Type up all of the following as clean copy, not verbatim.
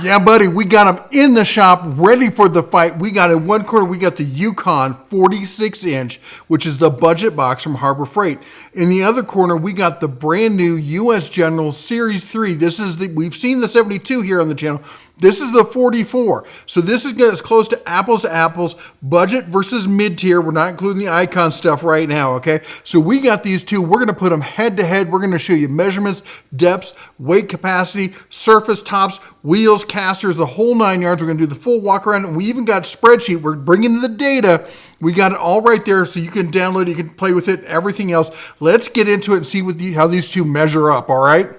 Yeah, buddy, we got them in the shop, ready for the fight. We got in one corner, we got the Yukon 46-inch, which is the budget box from Harbor Freight. In the other corner, we got the brand new US General Series 3. This is we've seen the 72 here on the channel. This is the 44. So this is as close to apples, budget versus mid-tier. We're not including the icon stuff right now, okay? So we got these two. We're gonna put them head to head. We're gonna show you measurements, depths, weight capacity, surface tops, wheels, casters, the whole 9 yards. We're gonna do the full walk around, and we even got spreadsheet. We're bringing the data. We got it all right there, so you can download it, you can play with it, everything else. Let's get into it and see how these two measure up, all right?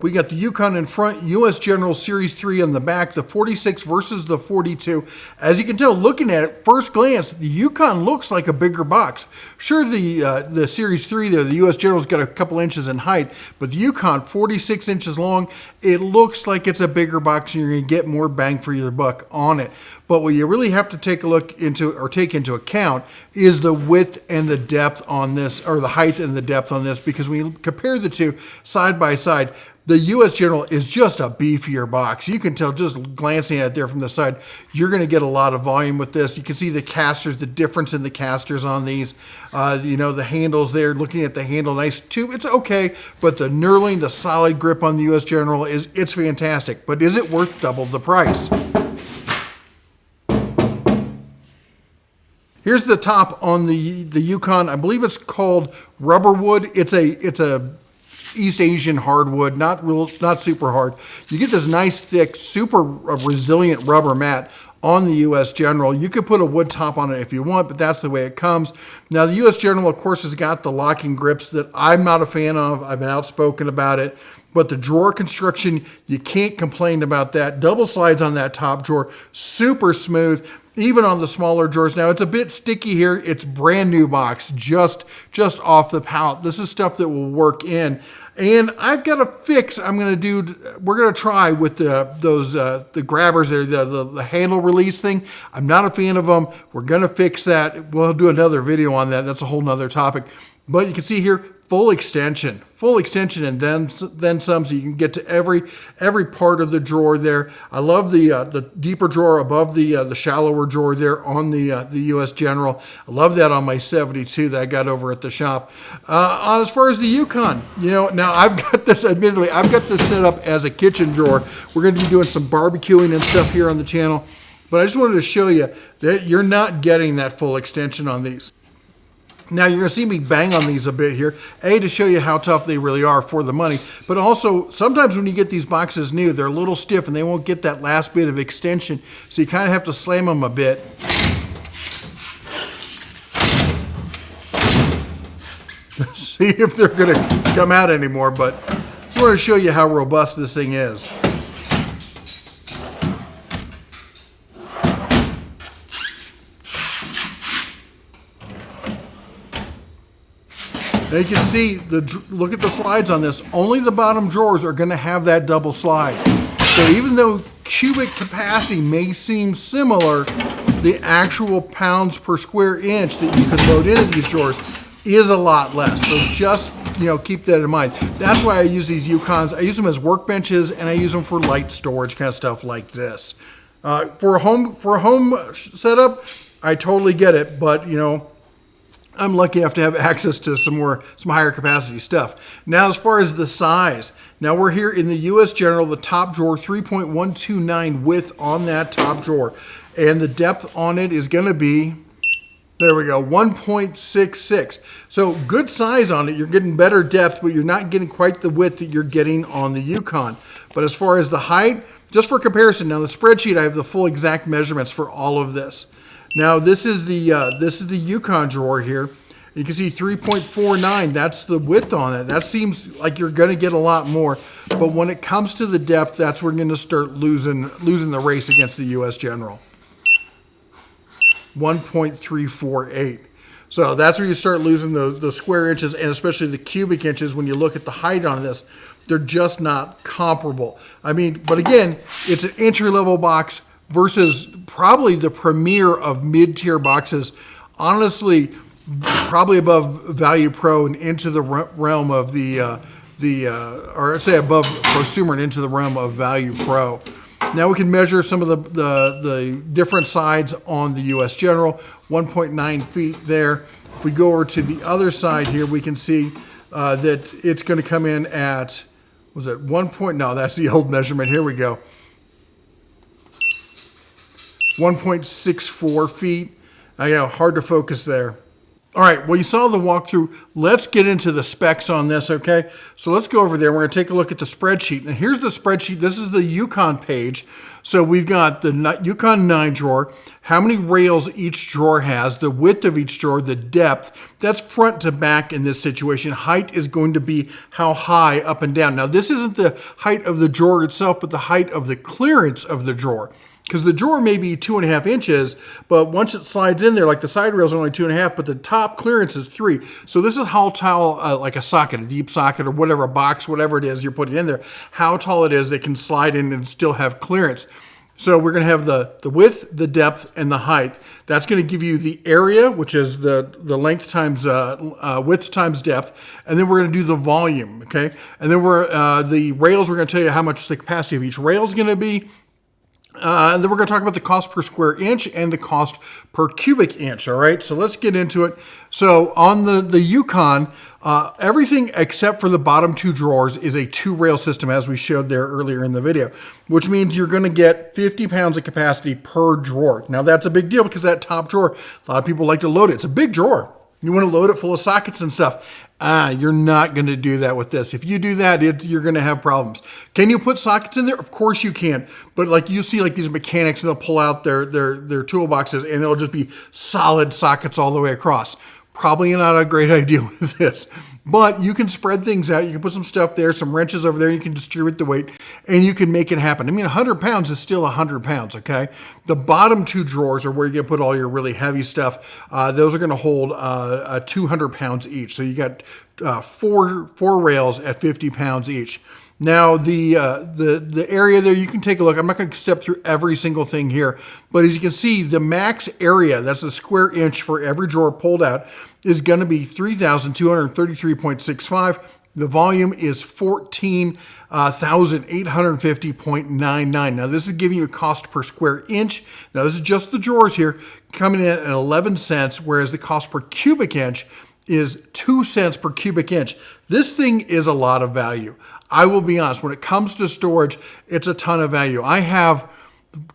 We got the Yukon in front, US General Series 3 on the back, the 46 versus the 42. As you can tell, looking at it, first glance, the Yukon looks like a bigger box. Sure, the Series 3 there, the US General's got a couple inches in height, but the Yukon, 46 inches long, it looks like it's a bigger box and you're gonna get more bang for your buck on it. But what you really have to take a look into or take into account is the width and the depth on this, or the height and the depth on this, because when you compare the two side by side, the US General is just a beefier box. You can tell just glancing at it there from the side, you're gonna get a lot of volume with this. You can see the casters, the difference in the casters on these. You know, the handles there, looking at the handle, nice tube, it's okay, but the knurling, the solid grip on the US General, it's fantastic. But is it worth double the price? Here's the top on the Yukon. I believe it's called rubber wood. It's a East Asian hardwood, not super hard. You get this nice, thick, super resilient rubber mat on the US General. You could put a wood top on it if you want, but that's the way it comes. Now, the US General, of course, has got the locking grips that I'm not a fan of. I've been outspoken about it. But the drawer construction, you can't complain about that. Double slides on that top drawer, super smooth. Even on the smaller drawers. Now, it's a bit sticky here. It's brand new box, just off the pallet. This is stuff that will work in. And I've got a fix we're gonna try with the grabbers there, the handle release thing. I'm not a fan of them. We're gonna fix that. We'll do another video on that. That's a whole nother topic. But you can see here, full extension, and then some, so you can get to every part of the drawer there. I love the deeper drawer above the shallower drawer there on the US General. I love that on my 72 that I got over at the shop. As far as the Yukon, you know, now I've got this set up as a kitchen drawer. We're going to be doing some barbecuing and stuff here on the channel, but I just wanted to show you that you're not getting that full extension on these. Now, you're going to see me bang on these a bit here, to show you how tough they really are for the money, but also sometimes when you get these boxes new, they're a little stiff and they won't get that last bit of extension, so you kind of have to slam them a bit. See if they're going to come out anymore, but I just want to show you how robust this thing is. Now you can see, look at the slides on this. Only the bottom drawers are going to have that double slide. So even though cubic capacity may seem similar, the actual pounds per square inch that you can load into these drawers is a lot less. So just, you know, keep that in mind. That's why I use these Yukons. I use them as workbenches, and I use them for light storage kind of stuff like this. For a home setup, I totally get it, but you know, I'm lucky enough to have access to some higher capacity stuff. Now, as far as the size, now we're here in the US General, the top drawer, 3.129 width on that top drawer. And the depth on it is gonna be, there we go, 1.66. So good size on it. You're getting better depth, but you're not getting quite the width that you're getting on the Yukon. But as far as the height, just for comparison, now the spreadsheet, I have the full exact measurements for all of this. Now this is the Yukon drawer here. You can see 3.49. That's the width on it. That seems like you're going to get a lot more, but when it comes to the depth, that's where we're going to start losing the race against the US General. 1.348. So that's where you start losing the square inches, and especially the cubic inches. When you look at the height on this, they're just not comparable. I mean, but again, it's an entry-level box versus probably the premier of mid-tier boxes. Honestly, probably above Value Pro and into the realm of or say above Prosumer and into the realm of Value Pro. Now we can measure some of the different sides on the US General, 1.9 feet there. If we go over to the other side here, we can see that it's going to come in at, was it 1 point? No, that's the old measurement. Here we go. 1.64 feet. Hard to focus there. All right, well, you saw the walkthrough. Let's get into the specs on this, okay? So let's go over there. We're going to take a look at the spreadsheet. And here's the spreadsheet. This is the Yukon page. So we've got the Yukon 9 drawer, how many rails each drawer has, the width of each drawer, the depth. That's front to back in this situation. Height is going to be how high up and down. Now, this isn't the height of the drawer itself, but the height of the clearance of the drawer. Because the drawer may be 2.5 inches, but once it slides in there, like the side rails are only 2.5, but the top clearance is 3. So this is how tall, like a socket, a deep socket, or whatever, a box, whatever it is you're putting in there, how tall it is they can slide in and still have clearance. So we're going to have the width, the depth, and the height. That's going to give you the area, which is the length times width times depth, and then we're going to do the volume, okay? And then the rails, we're going to tell you how much the capacity of each rail is going to be. And then we're going to talk about the cost per square inch and the cost per cubic inch, all right? So let's get into it. So on the Yukon, everything except for the bottom 2 drawers is a 2-rail system, as we showed there earlier in the video, which means you're going to get 50 pounds of capacity per drawer. Now, that's a big deal because that top drawer, a lot of people like to load it. It's a big drawer. You want to load it full of sockets and stuff. You're not going to do that with this. If you do that, you're going to have problems. Can you put sockets in there? Of course you can. But like you see like these mechanics, they'll pull out their toolboxes and it'll just be solid sockets all the way across. Probably not a great idea with this. But you can spread things out. You can put some stuff there, some wrenches over there. You can distribute the weight, and you can make it happen. I mean, 100 pounds is still 100 pounds, okay? The bottom 2 drawers are where you can put all your really heavy stuff. Those are going to hold 200 pounds each. So you got four rails at 50 pounds each. Now, the area there, you can take a look. I'm not going to step through every single thing here, but as you can see, the max area, that's the square inch for every drawer pulled out, is going to be 3,233.65. The volume is 14,850.99. Now, this is giving you a cost per square inch. Now, this is just the drawers here, coming in at 11 cents, whereas the cost per cubic inch is 2 cents per cubic inch. This thing is a lot of value. I will be honest, when it comes to storage, it's a ton of value. I have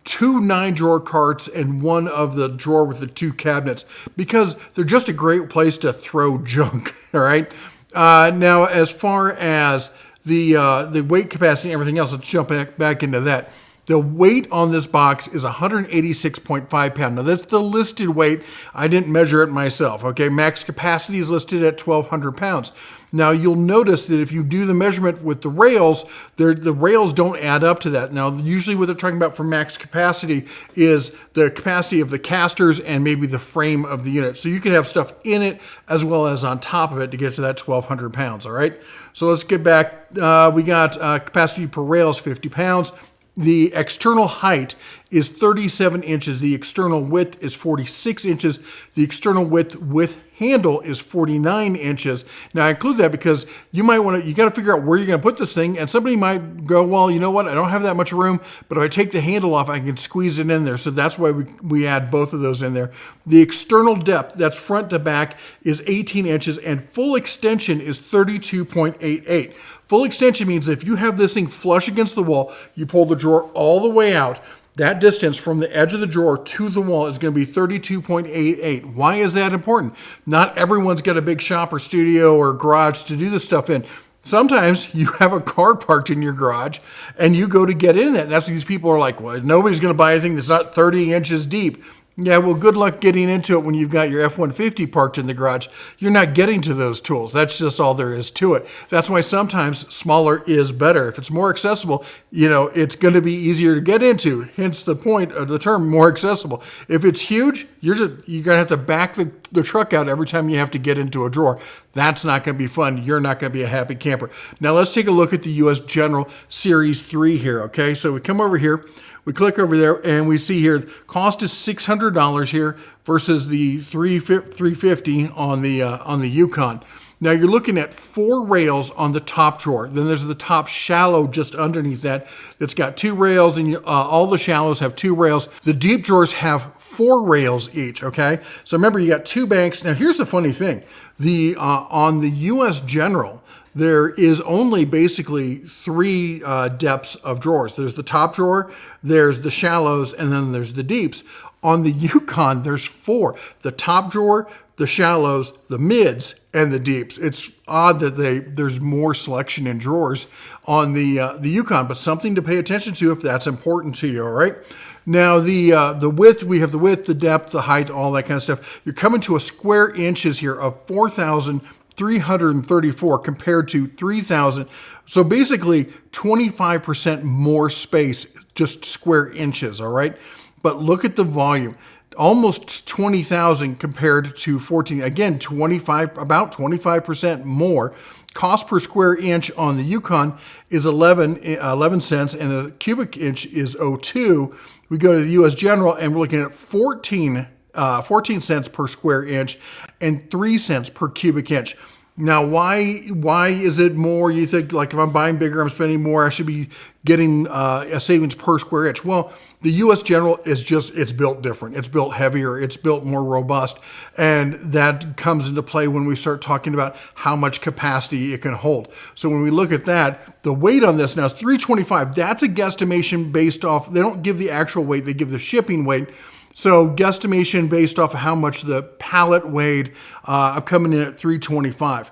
2 9-drawer carts and one of the drawer with the 2 cabinets because they're just a great place to throw junk, all right? Now, as far as the weight capacity and everything else, let's jump back into that. The weight on this box is 186.5 pounds. Now, that's the listed weight. I didn't measure it myself, okay? Max capacity is listed at 1,200 pounds. Now, you'll notice that if you do the measurement with the rails, the rails don't add up to that. Now, usually what they're talking about for max capacity is the capacity of the casters and maybe the frame of the unit. So you can have stuff in it as well as on top of it to get to that 1,200 pounds, all right? So let's get back. We got capacity per rail is 50 pounds. The external height is 37 inches. The external width is 46 inches. The external width with handle is 49 inches. Now, I include that because you got to figure out where you're going to put this thing. And somebody might go, well, you know what? I don't have that much room, but if I take the handle off, I can squeeze it in there. So that's why we add both of those in there. The external depth, that's front to back, is 18 inches and full extension is 32.88. Full extension means that if you have this thing flush against the wall, you pull the drawer all the way out, that distance from the edge of the drawer to the wall is going to be 32.88. Why is that important? Not everyone's got a big shop or studio or garage to do this stuff in. Sometimes you have a car parked in your garage and you go to get in it. And that's these people are like, well, nobody's going to buy anything that's not 30 inches deep. Yeah, well, good luck getting into it when you've got your F-150 parked in the garage. You're not getting to those tools. That's just all there is to it. That's why sometimes smaller is better. If it's more accessible, it's going to be easier to get into. Hence the point of the term more accessible. If it's huge, you're going to have to back the truck out every time you have to get into a drawer. That's not going to be fun. You're not going to be a happy camper. Now let's take a look at the US General Series 3 here, okay? So we come over here. We click over there and we see here, cost is $600 here versus the $350 on the Yukon. Now you're looking at 4 rails on the top drawer. Then there's the top shallow just underneath that. It's got 2 rails, and all the shallows have 2 rails. The deep drawers have 4 rails each, okay? So remember, you got 2 banks. Now here's the funny thing. On the US General, there is only basically 3 depths of drawers. There's the top drawer, there's the shallows, and then there's the deeps. On the Yukon, there's 4. The top drawer, the shallows, the mids, and the deeps. It's odd that there's more selection in drawers on the Yukon, but something to pay attention to if that's important to you, all right? Now, the width, we have the width, the depth, the height, all that kind of stuff. You're coming to a square inches here of 4,334 compared to 3,000. So basically 25% more space, just square inches, all right? But look at the volume. Almost 20,000 compared to 14. Again, about 25% more. Cost per square inch on the Yukon is 11 cents, and the cubic inch is 0.02. We go to the US General, and we're looking at 14 cents per square inch and 3 cents per cubic inch. Now, why is it more? You think, like, if I'm buying bigger, I'm spending more, I should be getting a savings per square inch. Well, the US General is it's built different. It's built heavier. It's built more robust. And that comes into play when we start talking about how much capacity it can hold. So when we look at that, the weight on this now is 325. That's a guesstimation based off, they don't give the actual weight, they give the shipping weight. So guesstimation based off of how much the pallet weighed. I'm coming in at 325.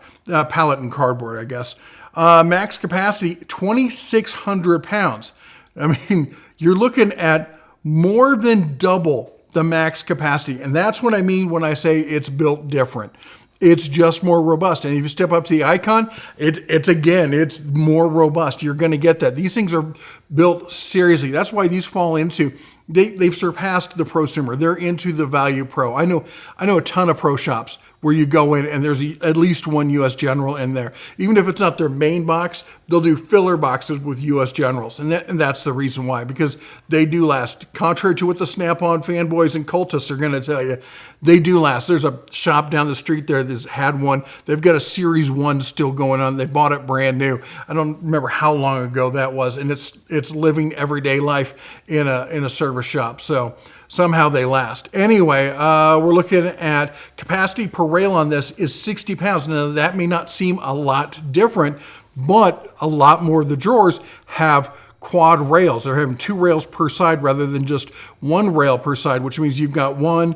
Pallet and cardboard, I guess. Max capacity, 2,600 pounds. I mean, you're looking at more than double the max capacity. And that's what I mean when I say it's built different. It's just more robust. And if you step up to the Icon, it's more robust. You're going to get that. These things are built seriously. That's why these fall into, they've surpassed the prosumer. They're into the value pro. I know a ton of pro shops where you go in and there's at least one US General in there. Even if it's not their main box, they'll do filler boxes with US Generals. And that's the reason why, because they do last. Contrary to what the Snap-on fanboys and cultists are going to tell you, they do last. There's a shop down the street there that's had one. They've got a Series 1 still going on. They bought it brand new. I don't remember how long ago that was. And it's living everyday life in a service shop. So somehow they last. Anyway, we're looking at capacity per rail on this is 60 pounds. Now, that may not seem a lot different, but a lot more of the drawers have quad rails. They're having 2 rails per side rather than just 1 rail per side, which means you've got 1,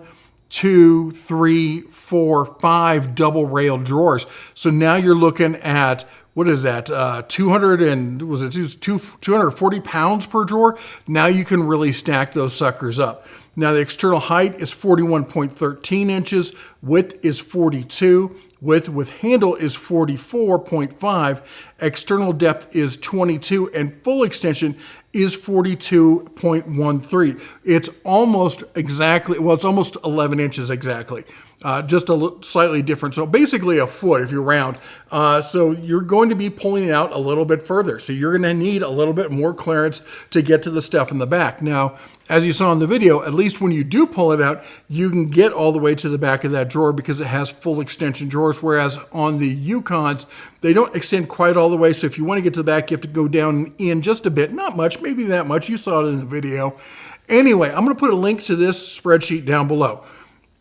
2, 3, 4, 5 double rail drawers. So now you're looking at, what is that? 240 pounds per drawer. Now you can really stack those suckers up. Now the external height is 41.13 inches. Width is 42. Width with handle is 44.5. External depth is 22, and full extension is 42.13. It's almost exactly, well, it's almost 11 inches exactly. Just slightly different. So basically a foot if you round. So you're going to be pulling it out a little bit further. So you're going to need a little bit more clearance to get to the stuff in the back. Now, as you saw in the video, at least when you do pull it out, you can get all the way to the back of that drawer because it has full extension drawers, whereas on the Yukons, they don't extend quite all the way. So if you want to get to the back, you have to go down in just a bit. Not much, maybe that much. You saw it in the video. Anyway, I'm going to put a link to this spreadsheet down below.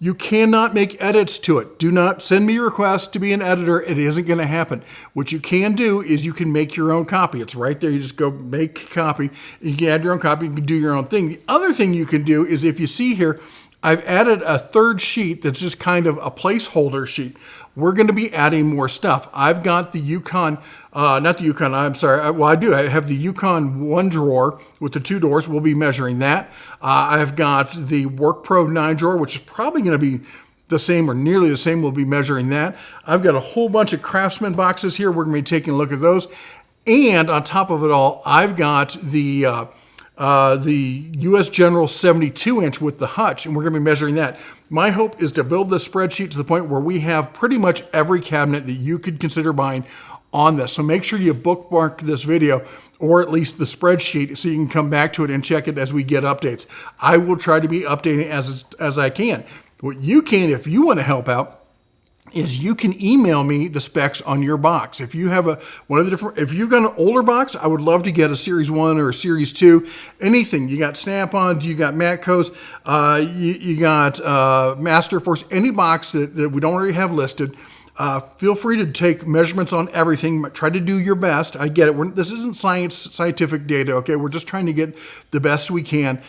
You cannot make edits to it. Do not send me a request to be an editor. It isn't going to happen. What you can do is you can make your own copy. It's right there. You just go make copy. You can add your own copy. You can do your own thing. The other thing you can do is, if you see here, I've added a third sheet that's just kind of a placeholder sheet. We're going to be adding more stuff. I've got the Yukon, not the Yukon, I'm sorry. Well, I do. I have the Yukon 1 drawer with the 2 doors. We'll be measuring that. I've got the Work Pro 9 drawer, which is probably going to be the same or nearly the same. We'll be measuring that. I've got a whole bunch of Craftsman boxes here. We're going to be taking a look at those. And on top of it all, I've got the US General 72-inch with the hutch, and we're going to be measuring that. My hope is to build this spreadsheet to the point where we have pretty much every cabinet that you could consider buying on this. So make sure you bookmark this video, or at least the spreadsheet, so you can come back to it and check it as we get updates. I will try to be updating as I can. What you can, if you want to help out, is you can email me the specs on your box. If you have if you've got an older box, I would love to get a Series 1 or a Series 2, anything. You got Snap-ons, you got Matcos, you got Masterforce, any box that we don't already have listed. Feel free to take measurements on everything. Try to do your best. I get it. This isn't scientific data, okay? We're just trying to get the best we can.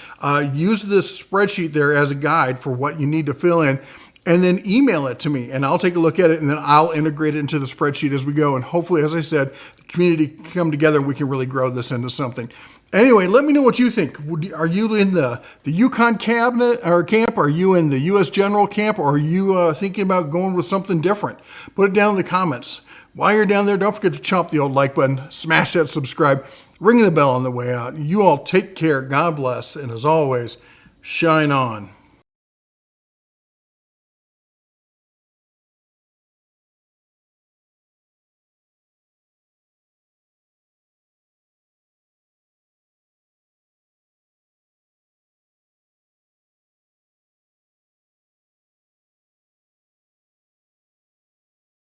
Use this spreadsheet there as a guide for what you need to fill in, and then email it to me, and I'll take a look at it, and then I'll integrate it into the spreadsheet as we go. And hopefully, as I said, the community can come together and we can really grow this into something. Anyway, let me know what you think. Are you in the Yukon cabinet or camp? Are you in the U.S. General camp? Or are you thinking about going with something different? Put it down in the comments. While you're down there, don't forget to chomp the old like button, smash that subscribe, ring the bell on the way out. You all take care. God bless. And as always, shine on.